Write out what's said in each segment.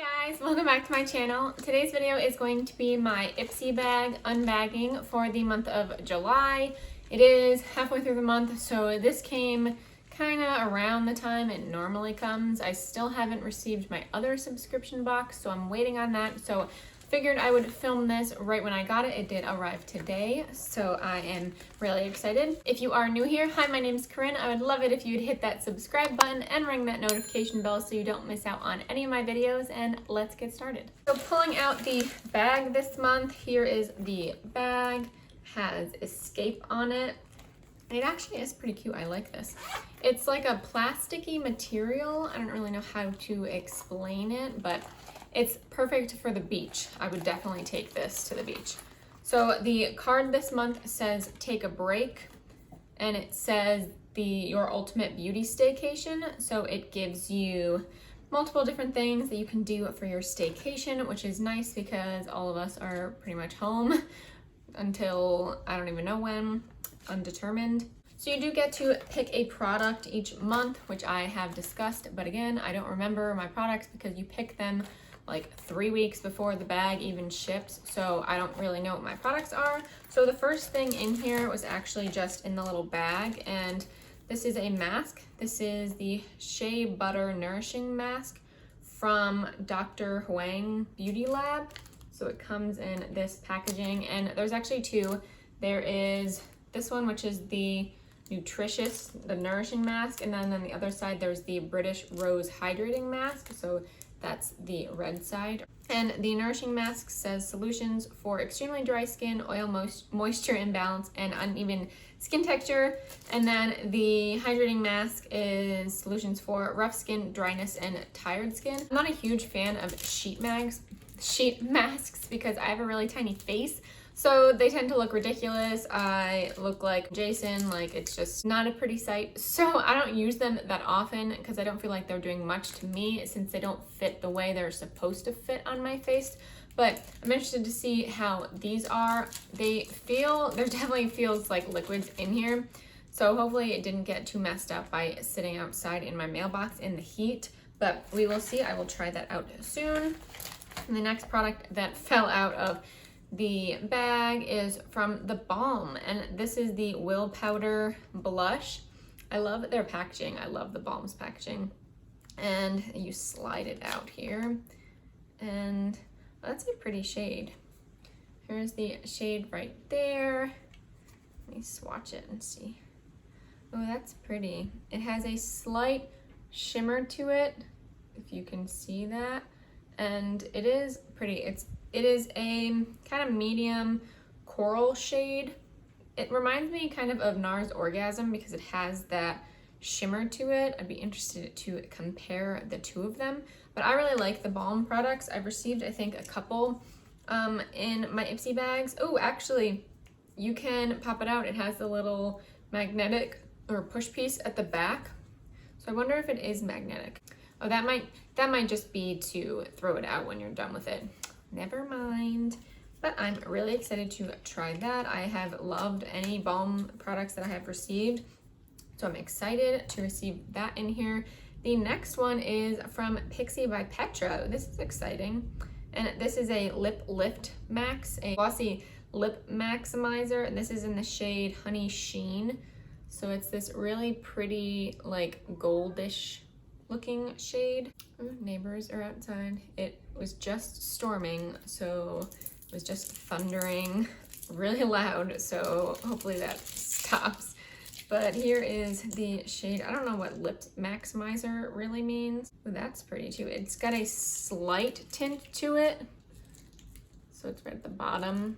Hey guys, welcome back to my channel. Today's video is going to be my Ipsy bag unbagging for the month of July. It is halfway through the month, so this came kind of around the time it normally comes. I still haven't received my other subscription box, so I'm waiting on that. So figured I would film this right when I got it. It did arrive today, so I am really excited. If you are new here, hi, my name is Corinne. I would love it if you'd hit that subscribe button and ring that notification bell so you don't miss out on any of my videos, and let's get started. So pulling out the bag this month, here is the bag. Has Escape on it. It actually is pretty cute. I like this. It's like a plasticky material. I don't really know how to explain it, but it's perfect for the beach. I would definitely take this to the beach. So the card this month says take a break, and it says your ultimate beauty staycation. So it gives you multiple different things that you can do for your staycation, which is nice because all of us are pretty much home until I don't even know when, undetermined. So you do get to pick a product each month, which I have discussed, but again, I don't remember my products because you pick them like 3 weeks before the bag even ships, so I don't really know what my products are. So the first thing in here was actually just in the little bag, and this is a mask. This is the Shea Butter Nourishing Mask from Dr. Huang Beauty Lab. So it comes in this packaging, and there's actually two. There is this one, which is the nutritious, the nourishing mask, and then on the other side there's the British Rose Hydrating Mask. So that's the red side. And the nourishing mask says solutions for extremely dry skin, oil moisture imbalance, and uneven skin texture. And then the hydrating mask is solutions for rough skin, dryness, and tired skin. I'm not a huge fan of sheet masks because I have a really tiny face. So they tend to look ridiculous. I look like Jason, like it's just not a pretty sight. So I don't use them that often because I don't feel like they're doing much to me since they don't fit the way they're supposed to fit on my face. But I'm interested to see how these are. There definitely feels like liquids in here. So hopefully it didn't get too messed up by sitting outside in my mailbox in the heat, but we will see. I will try that out soon. And the next product that fell out of the bag is from the Balm, and this is the Will Powder Blush. I love their packaging. I love the Balm's packaging. And you slide it out here, and that's a pretty shade. Here's the shade right there. Let me swatch it and see. Oh, that's pretty. It has a slight shimmer to it, if you can see that, and it is pretty. It is a kind of medium coral shade. It reminds me kind of NARS Orgasm because it has that shimmer to it. I'd be interested to compare the two of them. But I really like the Balm products. I've received, I think, a couple in my Ipsy bags. Oh, actually, you can pop it out. It has the little magnetic or push piece at the back. So I wonder if it is magnetic. Oh, that might just be to throw it out when you're done with it. Never mind. But I'm really excited to try that. I have loved any Balm products that I have received, so I'm excited to receive that in here. The next one is from Pixi by Petra. This is exciting. And this is a Lip Lift Max, a glossy lip maximizer. And this is in the shade Honey Sheen. So it's this really pretty, like goldish looking shade. Ooh, neighbors are outside. It was just storming, so it was just thundering really loud, so hopefully that stops. But here is the shade. I don't know what lip maximizer really means. Ooh, that's pretty too. It's got a slight tint to it, so it's right at the bottom.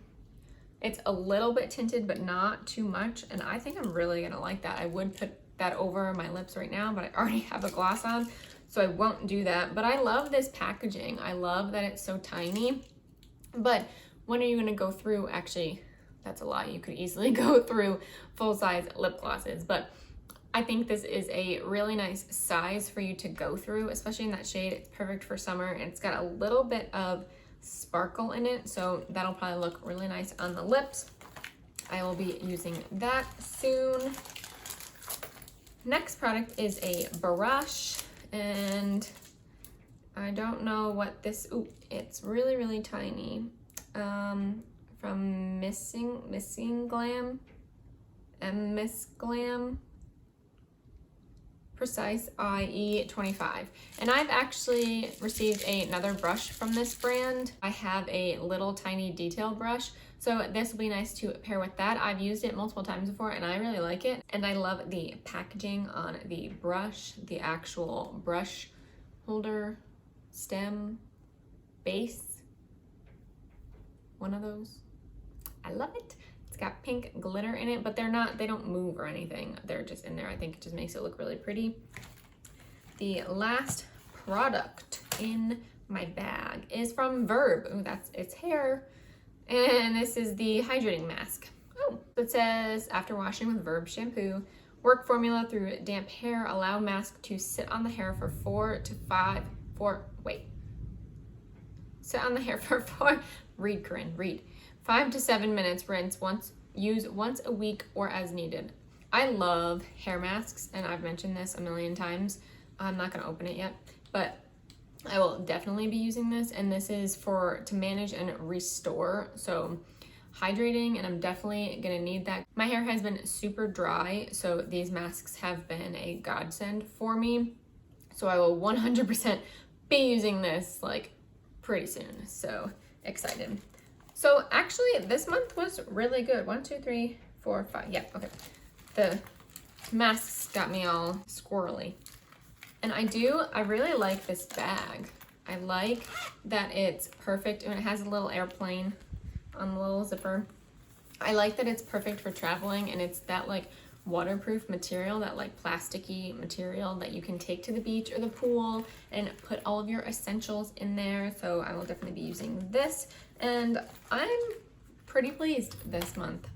It's a little bit tinted, but not too much, and I think I'm really gonna like that. I would put that over my lips right now, but I already have a gloss on, so I won't do that. But I love this packaging. I love that it's so tiny. But when are you gonna go through, actually, that's a lie. You could easily go through full-size lip glosses, but I think this is a really nice size for you to go through, especially in that shade. It's perfect for summer, and it's got a little bit of sparkle in it, so that'll probably look really nice on the lips. I will be using that soon. Next product is a brush, and I don't know what this, ooh, it's really, really tiny. From Missing Glam, Miss Glam, Precise IE 25. And I've actually received another brush from this brand. I have a little tiny detail brush, so this will be nice to pair with that. I've used it multiple times before and I really like it. And I love the packaging on the brush, the actual brush holder, stem, base, one of those. I love it. It's got pink glitter in it, but they don't move or anything. They're just in there. I think it just makes it look really pretty. The last product in my bag is from Verb. Ooh, that's its hair. And this is the hydrating mask. Oh, it says, after washing with Verb shampoo, work formula through damp hair, allow mask to sit on the hair for 4 to 5, sit on the hair for 5 to 7 minutes, rinse once, use once a week or as needed. I love hair masks, and I've mentioned this a million times. I'm not gonna open it yet, but I will definitely be using this, and this is to manage and restore, so hydrating, and I'm definitely gonna need that. My hair has been super dry, so these masks have been a godsend for me, so I will 100% be using this like pretty soon, so excited. So actually this month was really good. 1, 2, 3, 4, 5. Yeah, okay. The masks got me all squirrely. And I really like this bag. I like that it's perfect and it has a little airplane on the little zipper. I like that it's perfect for traveling, and it's that like waterproof material, that like plasticky material that you can take to the beach or the pool and put all of your essentials in there. So I will definitely be using this, and I'm pretty pleased this month,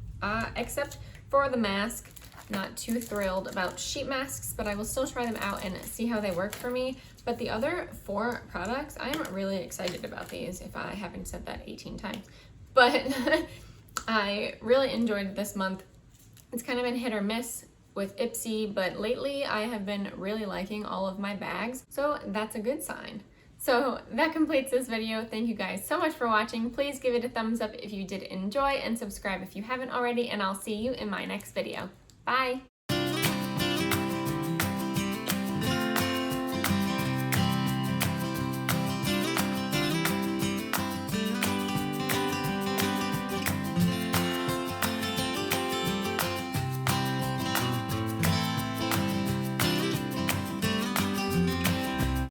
except for the mask. Not too thrilled about sheet masks, but I will still try them out and see how they work for me. But the other 4 products, I am really excited about these, if I haven't said that 18 times. But I really enjoyed this month. It's kind of been hit or miss with Ipsy, but lately I have been really liking all of my bags, so that's a good sign. So that completes this video. Thank you guys so much for watching. Please give it a thumbs up if you did enjoy, and subscribe if you haven't already, and I'll see you in my next video. Bye!